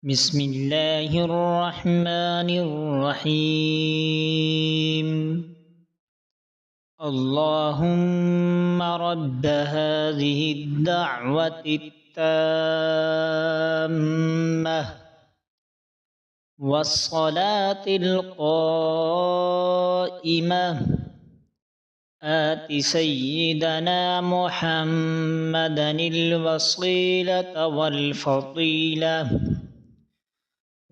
بسم الله الرحمن الرحيم. اللهم رب هذه الدعوة التامة والصلاة القائمة آت سيدنا محمدا الوسيلة والفضيلة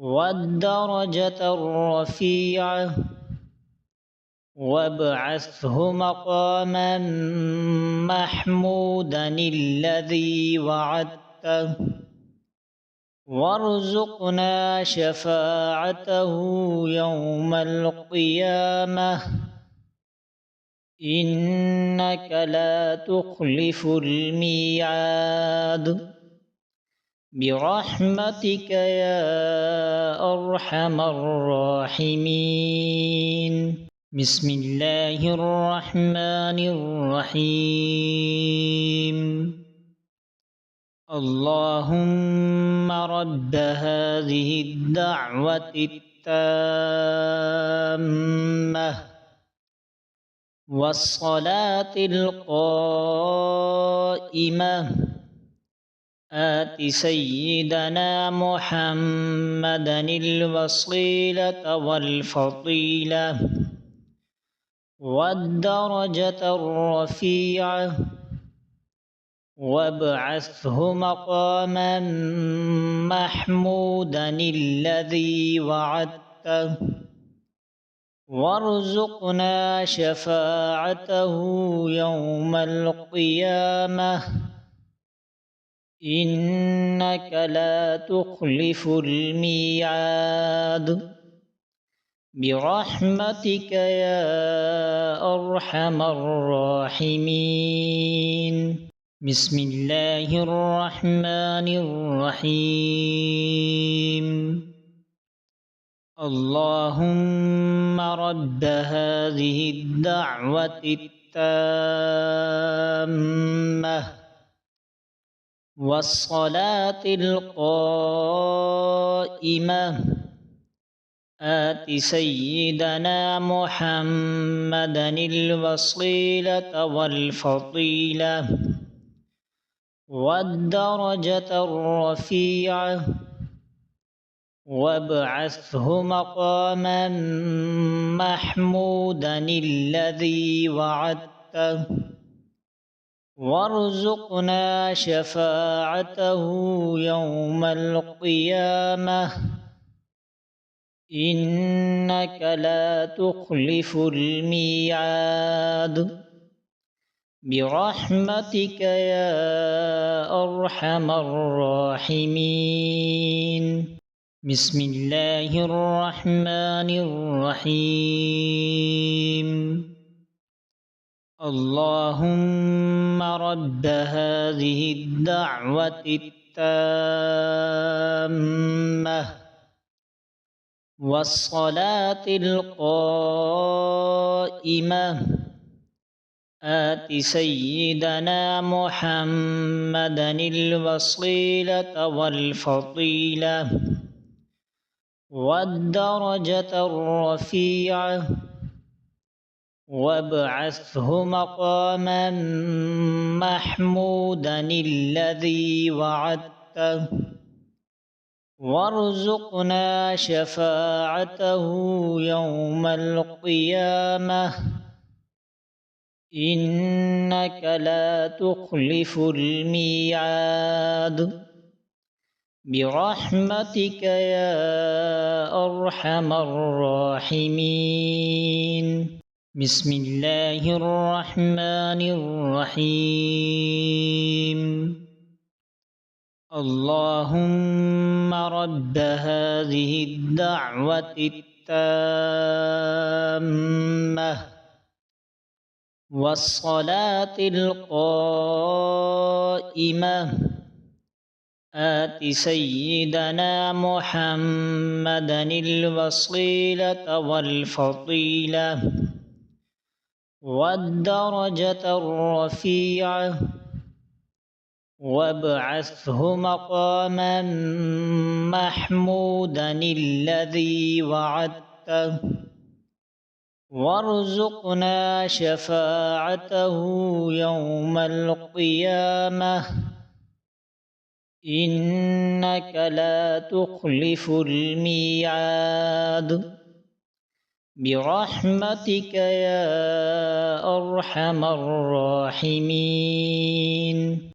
والدرجة الرفيعة وابعثه مقاما محمودا الذي وعدته وارزقنا شفاعته يوم القيامة إنك لا تخلف الميعاد برحمتك يا أرحم الراحمين. بسم الله الرحمن الرحيم. اللهم رب هذه الدعوة التامة والصلاة القائمة آت سيدنا محمدا الوسيلة والفضيلة والدرجة الرفيعة وابعثه مقاما محمودا الذي وعدته وارزقنا شفاعته يوم القيامة إنك لا تخلف الميعاد برحمتك يا أرحم الراحمين. بسم الله الرحمن الرحيم. اللهم رب هذه الدعوة التامة والصلاة القائمة آت سيدنا محمدا الوسيلة والفضيلة والدرجة الرفيعة وابعثه مقاما محمودا الذي وعدته وارزقنا شفاعته يوم القيامة إنك لا تخلف الميعاد برحمتك يا أرحم الراحمين. بسم الله الرحمن الرحيم. اللهم رب هذه الدعوة التامة والصلاة القائمة آت سيدنا محمدا الوسيلة والفضيلة والدرجة الرفيعة وابعثه مقاما محمودا الذي وعدته وارزقنا شفاعته يوم القيامة إنك لا تخلف الميعاد برحمتك يا أرحم الراحمين. بسم الله الرحمن الرحيم. اللهم رب هذه الدعوة التامة والصلاة القائمة آت سيدنا محمدا الوسيلة والفضيلة والدرجة الرفيعة وابعثه مقاما محمودا الذي وعدته وارزقنا شفاعته يوم القيامة إنك لا تخلف الميعاد برحمتك يا أرحم الراحمين.